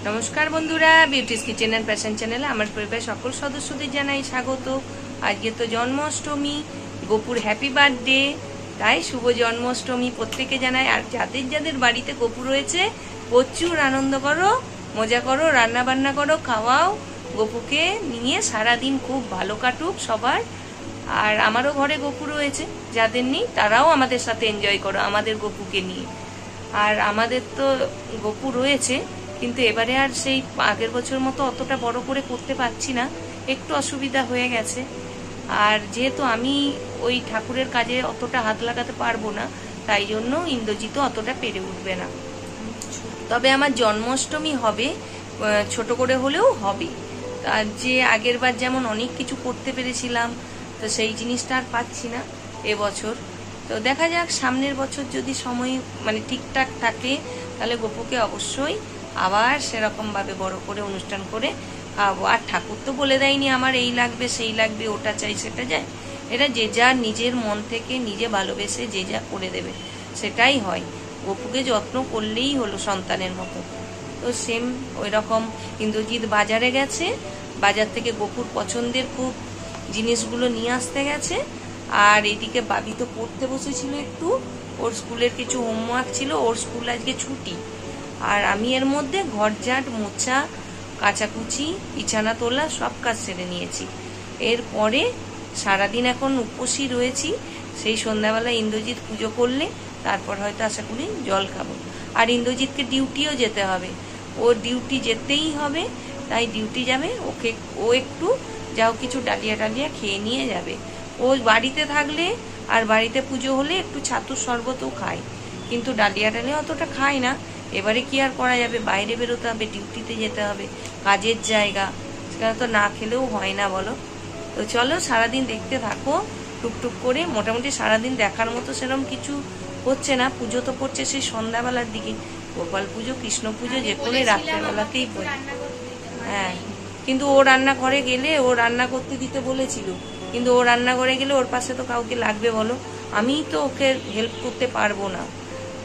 नमस्कार बंधुरा बिउटिस kitchen and fashion चैनेले आमार परिवार सकल सदस्यদের জানাই স্বাগত। আজকে তো জন্মাষ্টমী, গোপুর হ্যাপি বার্থডে, তাই শুভ জন্মাষ্টমী প্রত্যেকে জানাই। আর যাদের যাদের বাড়িতে গোপু রয়েছে প্রচুর আনন্দ করো, মজা করো, রান্না বান্না করো, খাওয়াও। গোপুকে নিয়ে সারা দিন খুব ভালো কাটুক সবার। আর আমারও ঘরে গোপু রয়েছে, যাদের নেই তারাও আমাদের সাথে এনজয় করো আমাদের গোপুকে নিয়ে। আর আমাদের তো গোপু রয়েছে, কিন্তু এবারে আর সেই আগের বছর মতো অতটা বড় করে করতে পারছি না, একটু অসুবিধা হয়ে গেছে। আর যেহেতু আমি ওই ঠাকুরের কাজে অতটা হাত লাগাতে পারবো না, তাই জন্য ইন্দ্রজিৎ অতটা পেরে উঠবে না। তবে আমার জন্মাষ্টমী হবে, ছোট করে হলেও হবে। আর যে আগের বার যেমন অনেক কিছু করতে পেরেছিলাম, তো সেই জিনিসটা আর পাচ্ছি না এবছর। তো দেখা যাক সামনের বছর যদি সময় ঠিকঠাক থাকে, তাহলে গোপুকে অবশ্যই আবার সেরকম ভাবে বড় করে অনুষ্ঠান করে খাওয়াবো। আর ঠাকুর তো বলে দেয়নি আমার এই লাগবে সেই লাগবে, ওটা চাই সেটা চাই। এটা যে যা নিজের মন থেকে নিজে ভালোবেসে যে যা করে দেবে সেটাই হয়। গোপুকে যত্ন করলেই হলো সন্তানের মতো। তো সেম ওই রকম ইন্দ্রজিৎ বাজারে গেছে, বাজার থেকে গোপুর পছন্দের খুব জিনিসগুলো নিয়ে আসতে গেছে। আর এদিকে বাবি তো পড়তে বসেছিল একটু, ওর স্কুলের কিছু হোমওয়ার্ক ছিল, ওর স্কুল আজকে ছুটি। আর আমি এর মধ্যে ঘর ঝাঁট, মোছা, কাচাকুচি, বিছানা তোলা সব কাজ সেরে নিয়েছি। এরপরে সারাদিন এখন উপোসই রয়েছি। সেই সন্ধ্যাবেলা ইন্দ্রজিৎ পুজো করলে তারপর হয়তো আশা করি জল খাবো। আর ইন্দ্রজিৎকে ডিউটিও যেতে হবে, ওর ডিউটি যেতেই হবে, তাই ডিউটি যাবে। ও একটু যাও কিছু ডালিয়া টালিয়া খেয়ে নিয়ে যাবে। ও বাড়িতে থাকলে আর বাড়িতে পুজো হলে একটু ছাতুর শরবতও খায়, কিন্তু ডালিয়া টালিয়া অতটা খায় না। এবারে কি আর করা যাবে, বাইরে বেরোতে হবে, ডিউটিতে যেতে হবে, কাজের জায়গা, সেখানে তো না খেলেও হয় না বলো। তো চলো সারাদিন দেখতে থাকো টুকটুক করে। মোটামুটি সারাদিন দেখার মতো সেরকম কিছু হচ্ছে না। পুজো তো পড়ছে সেই সন্ধ্যাবেলার দিকে, গোপাল পুজো, কৃষ্ণ পুজো যে কোনো রাত্রেবেলাতেই পড়ে। হ্যাঁ, কিন্তু ও রান্নাঘরে গেলে, ও রান্না করতে দিতে বলেছিল, কিন্তু ও রান্নাঘরে গেলে ওর পাশে তো কাউকে লাগবে বলো। আমি তো ওকে হেল্প করতে পারবো না,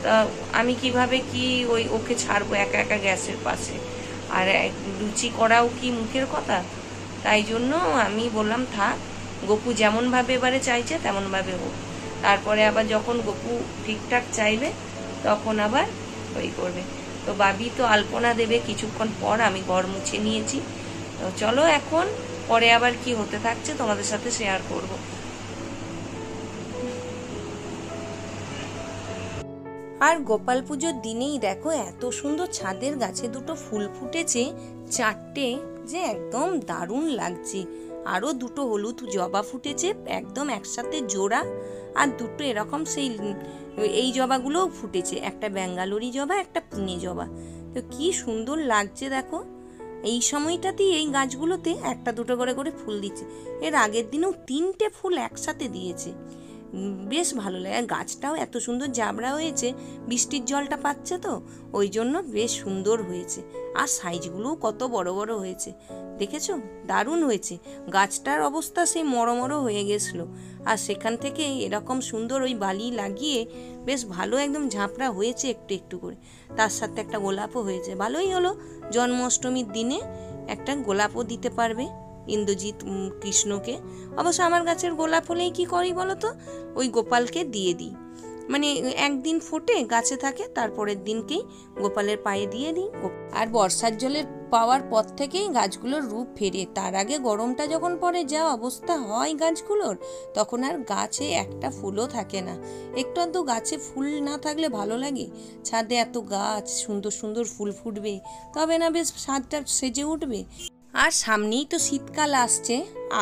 তা আমি কিভাবে কি ওকে ছাড়বো একা একা গ্যাসের পাশে। আর লুচি করাও কি মুখের কথা, তাই জন্য আমি বললাম থাক, গোপু যেমনভাবে এবারে চাইছে তেমনভাবে হোক। তারপরে আবার যখন গোপু ঠিকঠাক চাইবে তখন আবার ওই করবে। তো বাবি তো আলপনা দেবে কিছুক্ষণ পর, আমি ঘর মুছে নিয়েছি। তো চলো এখন পরে আবার কি হতে থাকছে তোমাদের সাথে শেয়ার করব। আর গোপাল পুজোর দিনেই দেখো এত সুন্দর ছাদের গাছে দুটো ফুল ফুটেছে, চারটে, যে একদম দারুণ লাগছে। আরও দুটো হলুদ জবা ফুটেছে একদম একসাথে জোড়া, আর দুটো এরকম সেই এই জবাগুলোও ফুটেছে, একটা বেঙ্গালুরি জবা, একটা পুনে জবা। তো কি সুন্দর লাগছে দেখো। এই সময়টাতেই এই গাছগুলোতে একটা দুটো করে করে ফুল দিচ্ছে। এর আগের দিনেও 3টে ফুল একসাথে দিয়েছে, বেশ ভালো লাগে। গাছটাও এত সুন্দর জাবড়া হয়েছে, বৃষ্টির জলটা পাচ্ছে তো ওই জন্য বেশ সুন্দর হয়েছে। আর সাইজগুলোও কত বড় বড় হয়েছে, দেখেছো, দারুণ হয়েছে। গাছটার অবস্থা সেই মরমরো হয়ে গেছিলো, আর সেখান থেকে এরকম সুন্দর ওই বালি লাগিয়ে বেশ ভালো একদম ঝাঁপড়া হয়েছে একটু একটু করে। তার সাথে একটা গোলাপও হয়েছে, ভালোই হলো। জন্মাষ্টমীর দিনে একটা গোলাপও দিতে পারবে ইন্দ্রজিৎ কৃষ্ণকে। অবশ্য আমার গাছের গোলাপ হলেই কি করি বলো তো, ওই গোপালকে দিয়ে দিই, একদিন ফোটে গাছে থাকে, তারপরের দিনকেই গোপালের পায়ে দিয়ে দিই। আর বর্ষার জলের পাওয়ার পর থেকেই গাছগুলোর রূপ ফেরে। তার আগে গরমটা যখন পড়ে যা অবস্থা হয় গাছগুলোর, তখন আর গাছে একটা ফুলও থাকে না। একটু আধটু গাছে ফুল না থাকলে ভালো লাগে? ছাদে এত গাছ, সুন্দর সুন্দর ফুল ফুটবে, তবে না বেশ ছাদটা সেজে উঠবে। আর সামনেই তো শীতকাল আসছে,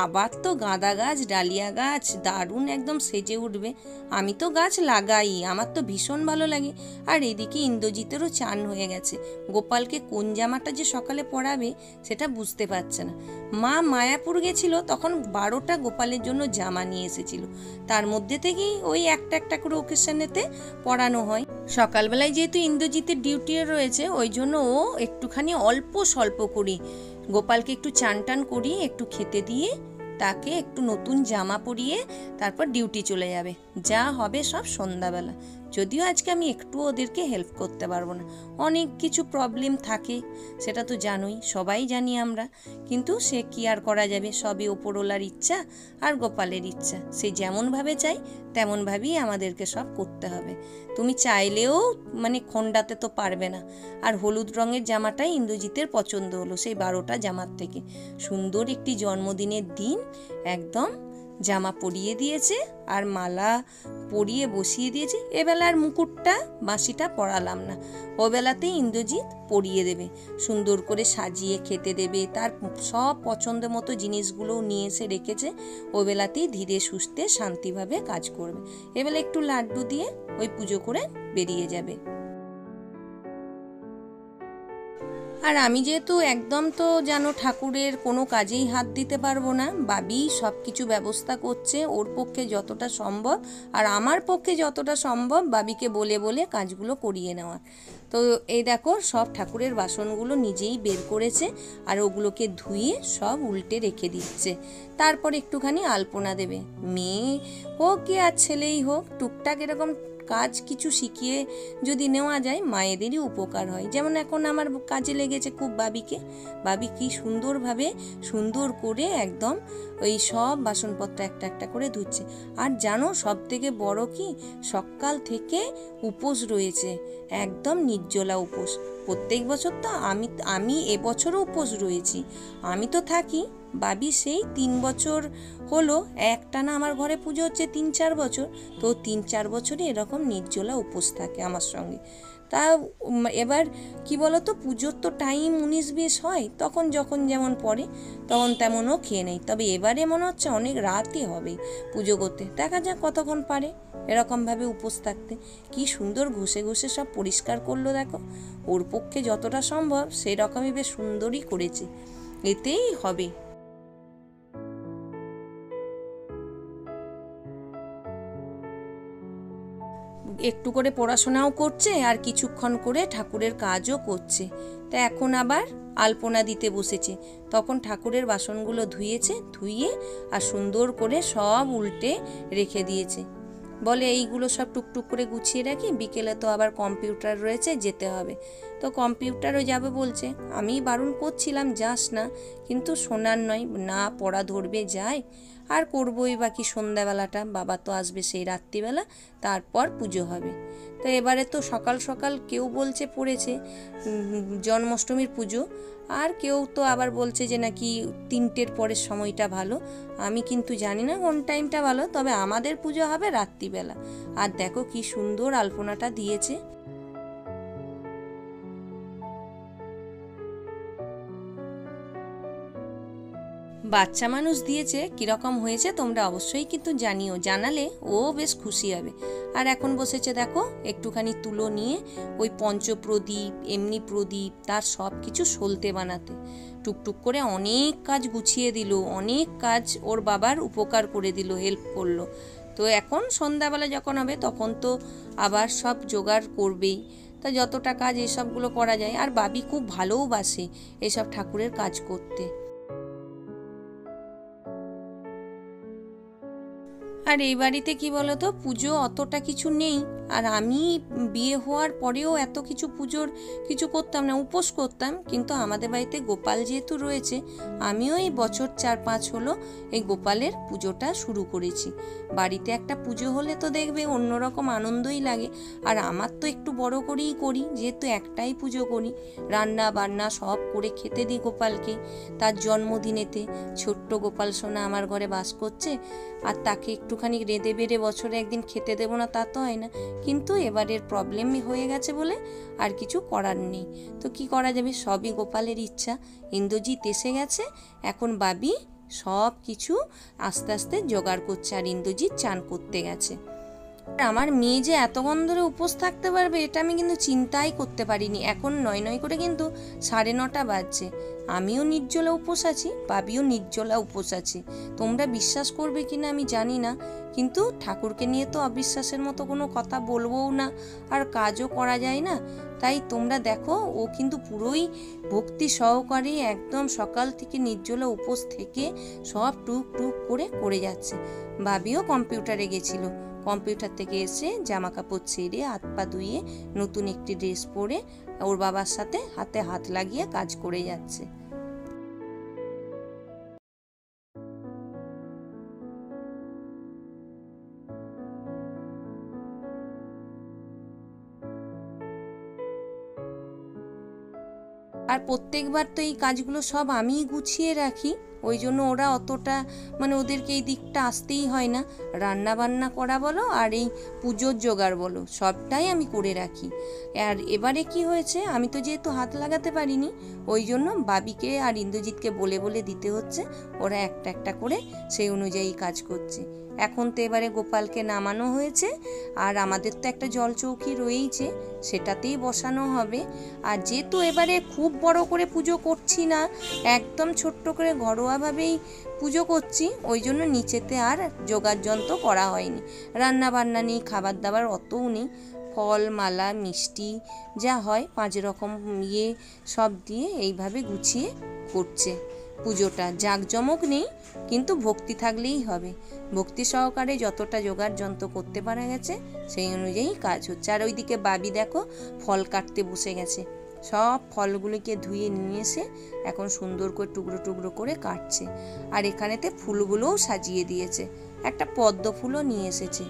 আবার তো গাঁদা গাছ, ডালিয়া গাছ দারুণ একদম সেজে উঠবে। আমি তো গাছ লাগাই, আমার তো ভীষণ ভালো লাগে। আর এদিকে ইন্দ্রজিতেরও চান হয়ে গেছে, গোপালকে কোন জামাটা যে সকালে পরাবে সেটা বুঝতে পারছে না। মা মায়াপুর গেছিল, তখন 12টা গোপালের জন্য জামা নিয়ে এসেছিল, তার মধ্যে থেকেই ওই একটা একটা করে ওকেশনেতে পরানো হয়। সকালবেলায় যেহেতু ইন্দ্রজিতের ডিউটি রয়েছে, ওই জন্য ও একটুখানি অল্প স্বল্প করি গোপালকে একটু চান টান করিয়ে একটু খেতে দিয়ে তাকে একটু নতুন জামা পরিয়ে তারপর ডিউটি চলে যাবে। যা হবে সব সন্ধ্যাবেলা। যদিও আজকে আমি একটু ওদেরকে হেল্প করতে পারবো না, অনেক কিছু প্রবলেম থাকে, সেটা তো জানোই, সবাই জানি আমরা, কিন্তু সে কি আর করা যাবে, সবই ওপরওয়ালার ইচ্ছা আর গোপালের ইচ্ছা, সে যেমনভাবে চাই তেমনভাবেই আমাদেরকে সব করতে হবে। তুমি চাইলেও মানে খণ্ডাতে তো পারবে না। আর হলুদ রঙের জামাটাই ইন্দ্রজিতের পছন্দ হলো, সেই 12টা জামার থেকে সুন্দর একটি জন্মদিনের দিন একদম জামা পরিয়ে দিয়েছে আর মালা পরিয়ে বসিয়ে দিয়েছে। এবেলার মুকুটটা বাঁশিটা পরালাম না, ওবেলাতেই ইন্দ্রজিৎ পরিয়ে দেবে, সুন্দর করে সাজিয়ে খেতে দেবে, তার সব পছন্দ মতো জিনিসগুলোও নিয়ে এসে রেখেছে, ওবেলাতেই ধীরে সুস্থে শান্তিভাবে কাজ করবে। এবেলা একটু লাড্ডু দিয়ে ওই পুজো করে বেরিয়ে যাবে। আর আমি যেহেতু একদম তো জানো ঠাকুরের কোনো কাজেই হাত দিতে পারবো না, বাবি সব কিছু ব্যবস্থা করছে ওর পক্ষে যতটা সম্ভব, আর আমার পক্ষে যতটা সম্ভব বাবিকে বলে বলে কাজগুলো করিয়ে নেওয়া। তো এই দেখো সব ঠাকুরের বাসনগুলো নিজেই বের করেছে আর ওগুলোকে ধুয়ে সব উল্টে রেখে দিচ্ছে। তারপর একটুখানি আলপনা দেবে, মেয়ে হোক কি আর ছেলেই হোক, টুকটাক এরকম কাজ কিছু শিখিয়ে যদি নেওয়া যায় মায়েদেরই উপকার হয়। যেমন এখন আমার কাজে লেগেছে খুব বাবিকে, বাবি কি সুন্দরভাবে সুন্দর করে একদম ওই সব বাসনপত্র একটা একটা করে ধুচ্ছে। আর জানো সব থেকে বড় কি, সকাল থেকে উপোস রয়েছে, একদম নির্জলা উপোস। প্রত্যেক বছর তো আমি এবছরও উপোস রয়েছি, আমি তো থাকি, বাবি সেই 3 বছর হলো একটানা আমার ঘরে পুজো হচ্ছে, 3-4 বছর, তো 3-4 বছরই এরকম নির্জলা উপোস থাকে আমার সঙ্গে। তা এবার কি বলতো, পুজোর তো টাইম 19-20 হয়, তখন যখন যেমন পড়ে তখন তেমনও খেয়ে নেই। তবে এবারে মনে হচ্ছে অনেক রাতই হবে পুজো করতে, দেখা যাক কতক্ষণ পারে এরকমভাবে উপোস থাকতে। কি সুন্দর ঘষে ঘষে সব পরিষ্কার করলো দেখো, ওর পক্ষে যতটা সম্ভব সেই রকমই বেশ সুন্দরই করেছে, এতেই হবে। একটু করে পড়াশোনাও করছে আর কিছুক্ষণ করে ঠাকুরের কাজও করছে। তা এখন আবার আলপনা দিতে বসেছে, তখন ঠাকুরের বাসনগুলো ধুয়ে আর সুন্দর করে সব উল্টে রেখে দিয়েছে। বলে এইগুলো সব টুকটুক করে গুছিয়ে রাখি, বিকেলে তো আবার কম্পিউটার রয়েছে, যেতে হবে। তো কম্পিউটারও যাবে বলছে, আমি বারণ করছিলাম যাস না, কিন্তু শোনার নয়, না পড়া ধরবে যায়, আর করবোই বাকি সন্ধ্যাবেলাটা, বাবা তো আসবে সেই রাত্রিবেলা, তারপর পুজো হবে। তো এবারে তো সকাল সকাল কেউ বলছে পড়েছে জন্মাষ্টমীর পুজো, আর কেউ তো আবার বলছে যে নাকি 3টের পরের সময়টা ভালো। আমি কিন্তু জানি না কোন টাইমটা ভালো, তবে আমাদের পুজো হবে রাত্রিবেলা। আর দেখো কি সুন্দর আলপনাটা দিয়েছে। বাচ্চা মানুষ দিয়েছে, কিরকম হয়েছে তোমরা অবশ্যই কিন্তু জানিও, জানালে ও বেশ খুশি হবে। আর এখন বসেছে দেখো একটুখানি তুলো নিয়ে ওই পঞ্চপ্রদীপ, এমনি প্রদীপ, তার সব কিছু সলতে বানাতে টুকটুক করে অনেক কাজ গুছিয়ে দিল, অনেক কাজ ওর বাবার উপকার করে দিল, হেল্প করলো। তো এখন সন্ধ্যাবেলা যখন হবে তখন তো আবার সব জোগাড় করবেই, তা যতটা কাজ এসবগুলো করা যায়। আর বাবি খুব ভালোবাসে এসব ঠাকুরের কাজ করতে। আর এই বাড়িতে কি বলতো, পুজো অতটা কিছু নেই, আর আমি বিয়ে হওয়ার পরেও এত কিছু পুজোর কিছু করতাম না, উপোস করতাম, কিন্তু আমাদের বাড়িতে গোপাল যেহেতু রয়েছে, আমিও এই বছর 4-5 হলো এই গোপালের পুজোটা শুরু করেছি। বাড়িতে একটা পুজো হলে তো দেখবে অন্যরকম আনন্দই লাগে। আর আমার তো একটু বড় করেই করি, যেহেতু একটাই পুজো করি, রান্না বান্না সব করে খেতে দিই গোপালকে। তার জন্মদিনেতে ছোট্ট গোপাল সোনা আমার ঘরে বাস করছে, আর তাকে একটুখানি রেঁধে বেড়ে বছরে একদিন খেতে দেবো না তা তো হয় না, কিন্তু এবারের প্রবলেমই হয়ে গেছে বলে আর কিছু করার নেই। তো কি করা যাবে, সবই গোপালের ইচ্ছা। ইন্দ্রজিৎ এসে গেছে, এখন বাবি সব কিছু আস্তে আস্তে জোগাড় করছে, আর ইন্দ্রজিৎ চান করতে গেছে। আমার মেয়ে যে এতক্ষণ ধরে উপোস থাকতে পারবে এটা আমি কিন্তু চিন্তাই করতে পারিনি। এখন 9 করে কিন্তু 9:30 বাজছে, আমিও নির্জলা উপোস আছি, বাবিও নির্জলা উপোস আছে। তোমরা বিশ্বাস করবে কিনা আমি জানি না, কিন্তু ঠাকুরকে নিয়ে তো অবিশ্বাসের মতো কোনো কথা বলবোও না, আর কাজও করা যায় না। তাই তোমরা দেখো ও কিন্তু পুরোই ভক্তি সহকারে একদম সকাল থেকে নির্জলা উপোস থেকে সব টুক টুক করে যাচ্ছে। বাবিও কম্পিউটারে গেছিল, কম্পিউটার থেকে এসে জামা কাপড় ছেড়ে হাত পা ধুয়ে নতুন একটি ড্রেস পরে ওর বাবার সাথে হাতে হাত লাগিয়ে কাজ করে যাচ্ছে। আর প্রত্যেকবার তো এই কাজগুলো সব আমিই গুছিয়ে রাখি, ওই জন্য ওরা অতটা মানে ওদেরকে এই দিকটা আসতেই হয় না। রান্না বান্না করা বলো আর এই পুজোর জোগাড় বলো সবটাই আমি করে রাখি। আর এবারে কি হয়েছে, আমি তো যেহেতু হাত লাগাতে পারিনি ওই জন্য বাবিকে আর ইন্দ্রজিৎকে বলে বলে দিতে হচ্ছে, ওরা একটা একটা করে সেই অনুযায়ী কাজ করছে। এখন তো এবারে গোপালকে নামানো হয়েছে আর আমাদের তো একটা জল চৌকি রয়েইছে, সেটাতেই বসানো হবে। আর যেহেতু এবারে খুব বড় করে পুজো করছি না, একদম ছোট্ট করে ঘরোয়াভাবেই পুজো করছি, ওই জন্য নিচেতে আর জোগাড় যন্ত্র করা হয়নি। রান্না বান্না নেই, খাবার দাবার অতও নেই, ফল মালা মিষ্টি যা হয় 5 রকম সব দিয়ে এইভাবে গুছিয়ে করছে পুজোটা। জাঁকজমক নেই, কিন্তু ভক্তি থাকলেই হবে। ভক্তি সহকারে যতটা জোগাড় যন্ত্র করতে পারা গেছে সেই অনুযায়ী কাজ হচ্ছে। আর ওইদিকে বাবি দেখো ফল কাটতে বসে গেছে, সব ফলগুলিকে ধুয়ে নিয়ে এসে এখন সুন্দর করে টুকরো টুকরো করে কাটছে। আর এখানেতে ফুলগুলোও সাজিয়ে দিয়েছে, একটা পদ্ম ফুলও নিয়ে এসেছে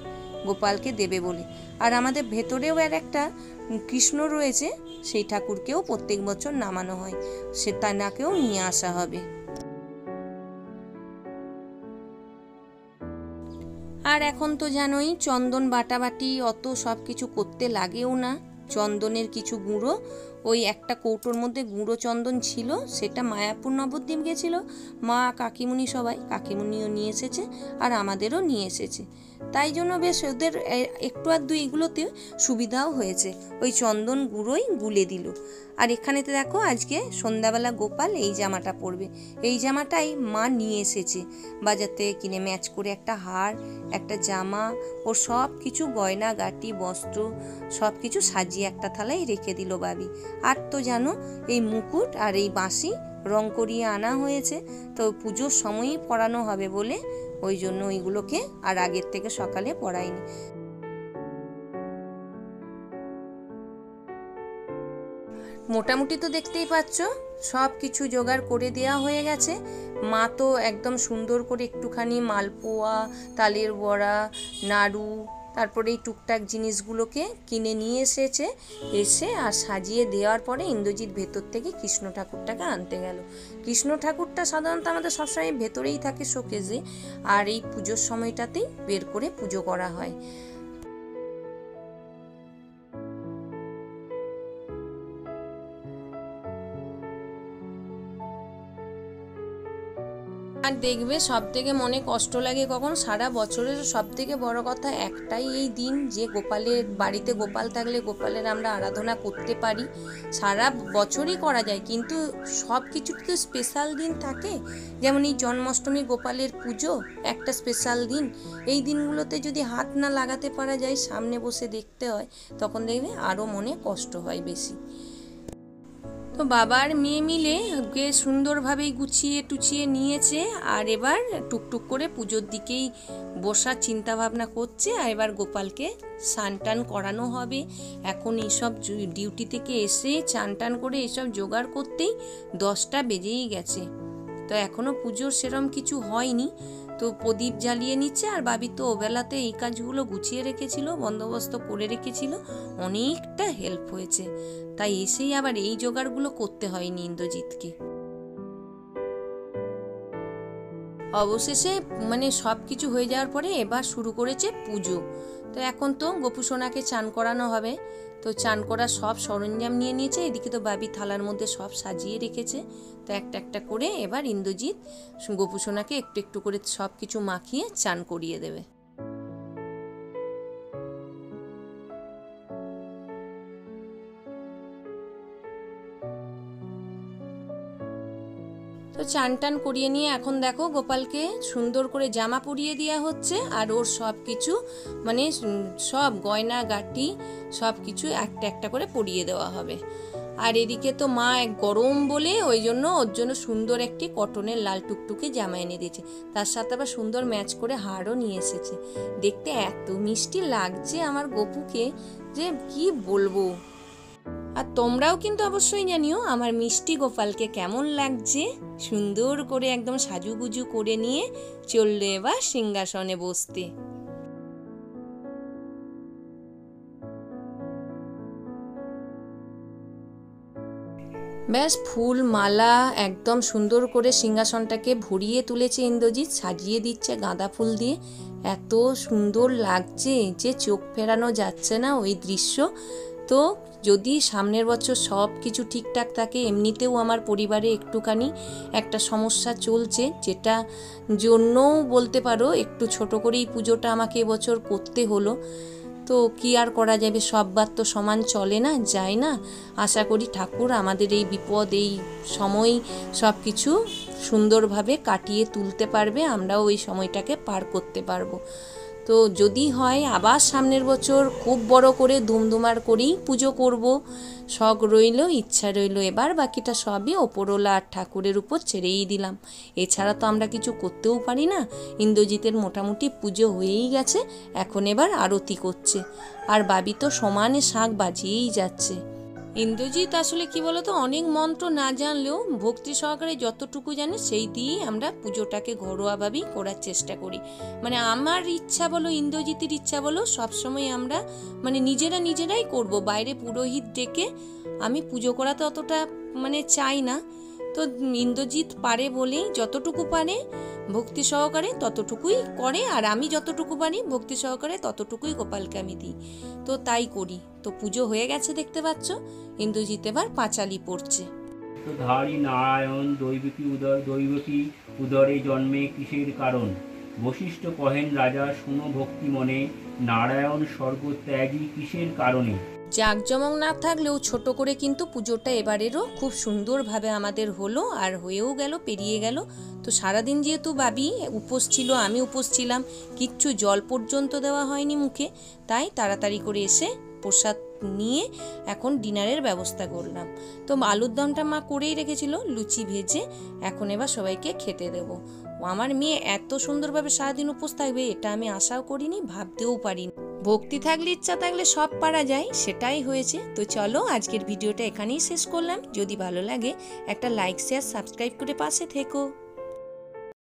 গোপালকে দেবে বলে। আর আমাদের ভেতরেও আর একটা কৃষ্ণ রয়েছে, সেই ঠাকুরকেও প্রত্যেক বছর নামানো হয়, সে তানাকেও নিয়ে আসা হবে। আর এখন তো জানোই চন্দন বাটাবাটি অত সব কিছু করতে লাগেও না। চন্দনের কিছু গুঁড়ো, ওই একটা কৌটোর মধ্যে গুঁড়ো চন্দন ছিল, সেটা মায়াপুর নবদ্বীপ গেছিল মা কাকিমুনি সবাই, কাকিমুনিও নিয়ে এসেছে আর আমাদেরও নিয়ে এসেছে। তাই জন্য বেশ ওদের একটু আধটু এগুলোতে সুবিধাও হয়েছে, ওই চন্দন গুঁড়োই গুলে দিল। আর এখানেতে দেখো আজকে সন্ধ্যাবেলা গোপাল এই জামাটা পরবে, এই জামাটাই মা নিয়ে এসেছে বাজার থেকে কিনে, ম্যাচ করে একটা হার একটা জামা ও সব কিছু গয়না গাটি বস্ত্র সব কিছু সাজিয়ে একটা থালায় রেখে দিল বাবি। আর তো জানো এই মুকুট আর এই বাঁশি রং করিয়ে আনা হয়েছে, তো পুজোর সময়ই পরানো হবে বলে ওই জন্য ওইগুলোকে আর আগের থেকে সকালে পরাইনি। মোটামুটি তো দেখতেই পাচ্ছ সব কিছু জোগাড় করে দেওয়া হয়ে গেছে। মা তো একদম সুন্দর করে একটুখানি মালপোয়া তালের বড়া নাড়ু তারপরে এই টুকটাক জিনিসগুলোকে কিনে নিয়ে এসে আর সাজিয়ে দেওয়ার পরে ইন্দ্রজিৎ ভেতর থেকে কৃষ্ণ ঠাকুরটাকে আনতে গেল। কৃষ্ণ ঠাকুরটা সাধারণত আমাদের সবসময় ভেতরেই থাকে শোকেজে, আর এই পুজোর সময়টাতেই বের করে পুজো করা হয়। আর দেখবে সব থেকে মনে কষ্ট লাগে কখন, সারা বছরের সব থেকে বড় কথা একটাই এই দিন যে গোপালের বাড়িতে গোপাল থাকলে গোপালের আমরা আরাধনা করতে পারি। সারা বছরই করা যায়, কিন্তু সব কিছুতে তো স্পেশাল দিন থাকে, যেমন এই জন্মাষ্টমী গোপালের পুজো একটা স্পেশাল দিন। এই দিনগুলোতে যদি হাত না লাগাতে পারা যায়, সামনে বসে দেখতে হয়, তখন দেখবে আরও মনে কষ্ট হয় বেশি। তো বাবার মেয়ে মিলে বেশ সুন্দরভাবেই গুছিয়ে টুছিয়ে নিয়েছে, আর এবার টুকটুক করে পুজোর দিকেই বসার চিন্তা ভাবনা করছে। আর এবার গোপালকে স্নান টান করানো হবে। এখন এইসব ডিউটি থেকে এসে চান টান করে এসব জোগাড় করতেই 10টা বেজেই গেছে। তো এখনো পুজোর সেরম কিছু হয়নি, তো প্রদীপ জ্বালিয়ে নিচ্ছে। আর বাবি তো ওবেলাতে এই কাজগুলো গুছিয়ে রেখেছিল, বন্দোবস্ত করে রেখেছিল, অনেকটা হেল্প হয়েছে। তাই এসেই আবার এই জোগাড়গুলো করতে হয়নি ইন্দ্রজিৎকে। অবশেষে মানে সব কিছু হয়ে যাওয়ার পরে এবার শুরু করেছে পুজো। তো এখন তো গোপু সোনাকে চান করানো হবে, তো চান করার সব সরঞ্জাম নিয়ে নিয়েছে। এদিকে তো বাবি থালার মধ্যে সব সাজিয়ে রেখেছে। তো একটা একটা করে এবার ইন্দ্রজিৎ গোপু সোনাকে একটু একটু করে সব কিছু মাখিয়ে চান করিয়ে দেবে। তো চান টান করিয়ে নিয়ে এখন দেখো গোপালকে সুন্দর করে জামা পরিয়ে দেওয়া হচ্ছে, আর ওর সব কিছু মানে সব গয়না গাটি সব কিছু একটা একটা করে পরিয়ে দেওয়া হবে। আর এদিকে তো মা এক গরম বলে ওই জন্য ওর জন্য সুন্দর একটি কটনের লাল টুকটুকে জামা এনে দিয়েছে, তার সাথে আবার সুন্দর ম্যাচ করে হারও নিয়ে এসেছে। দেখতে এত মিষ্টি লাগছে আমার গপুকে যে কি বলবো। আর তোমরাও কিন্তু অবশ্যই জানিও আমার মিষ্টি গোপালকে কেমন লাগছে। সুন্দর করে একদম সাজুগুজু করে নিয়ে চললো এবার সিংহাসনে বসতে। ব্যাস ফুল মালা একদম সুন্দর করে সিংহাসনটাকে ভরিয়ে তুলেছে ইন্দ্রজিৎ, সাজিয়ে দিচ্ছে গাঁদা ফুল দিয়ে। এত সুন্দর লাগছে যে চোখ ফেরানো যাচ্ছে না ওই দৃশ্য। তো যদি সামনের বছর সব কিছু ঠিকঠাক থাকে, এমনিতেও আমার পরিবারে একটুখানি একটা সমস্যা চলছে, যেটা জন্যও বলতে পারো একটু ছোট করেই পুজোটা আমাকে এবছর করতে হলো। তো কি আর করা যাবে, সববার তো সমান চলে না, যায় না। আশা করি ঠাকুর আমাদের এই বিপদ এই সময় সব কিছু সুন্দরভাবে কাটিয়ে তুলতে পারবে, আমরাও ওই সময়টাকে পার করতে পারবো। তো যদি হয় আবার সামনের বছর খুব বড় করে ধুমধুমার করেই পুজো করব, শখ রইল, ইচ্ছা রইল। এবার বাকিটা সবই ওপরওয়ালা আর ঠাকুরের উপর ছেড়েই দিলাম। এছাড়া তো আমরা কিছু করতেও পারি না। ইন্দ্রজিতের মোটামুটি পুজো হয়েই গেছে, এখন এবার আরতি করছে, আর বাবি তো সমানে শাঁখ বাজিয়েই যাচ্ছে। ইন্দ্রজিৎ আসলে কি বলতো, অনেক মন্ত্র না জানলেও ভক্তি সহকারে যতটুকু জানে সেই দিয়েই আমরা পুজোটাকে ঘরোয়াভাবেই করার চেষ্টা করি। মানে আমার ইচ্ছা বলো, ইন্দ্রজিতের ইচ্ছা বলো, সবসময় আমরা মানে নিজেরাই করব। বাইরে পুরোহিত ডেকে আমি পুজো করাতে অতটা মানে চাই না। তো ইন্দ্রজিৎ পারে বলেই যতটুকু পারে ভক্তি সহকারে ততটুকুই করে, আর আমি যতটুকু পারি ভক্তি সহকারে ততটুকুই গোপালকে আমি দিই। তো তাই করি। তো পুজো হয়ে গেছে দেখতে পাচ্ছ, ইন্দ্রজিৎ এবার পাঁচালি পড়ছে। ধারী নারায়ণ দৈবকী উদরে জন্মে কিসের কারণ? বশিষ্ঠ কহেন রাজা শুনো ভক্তি মনে, নারায়ণ স্বর্গ ত্যাগী কিসের কারণে? জাঁকজমক না থাকলেও ছোট করে কিন্তু পুজোটা এবারেরও খুব সুন্দরভাবে আমাদের হলো, আর হয়েও গেল, পেরিয়ে গেল। তো সারাদিন যেহেতু বাবি উপোস ছিল, আমি উপোস ছিলাম, কিচ্ছু জল পর্যন্ত দেওয়া হয়নি মুখে, তাই তাড়াতাড়ি করে এসে প্রসাদ নিয়ে এখন ডিনারের ব্যবস্থা করলাম। তো আলুর দমটা মা করেই রেখেছিল, লুচি ভেজে এখন এবার সবাইকে খেতে দেবো। আমার মেয়ে এত সুন্দরভাবে সারাদিন উপোস থাকবে এটা আমি আশাও করিনি, ভাবতেও পারিনি। ভক্তি থাকলে, ইচ্ছা থাকলে সব পারা যায়, সেটাই হয়েছে। তো চলো আজকের ভিডিওটা এখানেই শেষ করলাম। যদি ভালো লাগে একটা লাইক, শেয়ার, সাবস্ক্রাইব করে পাশে থেকো।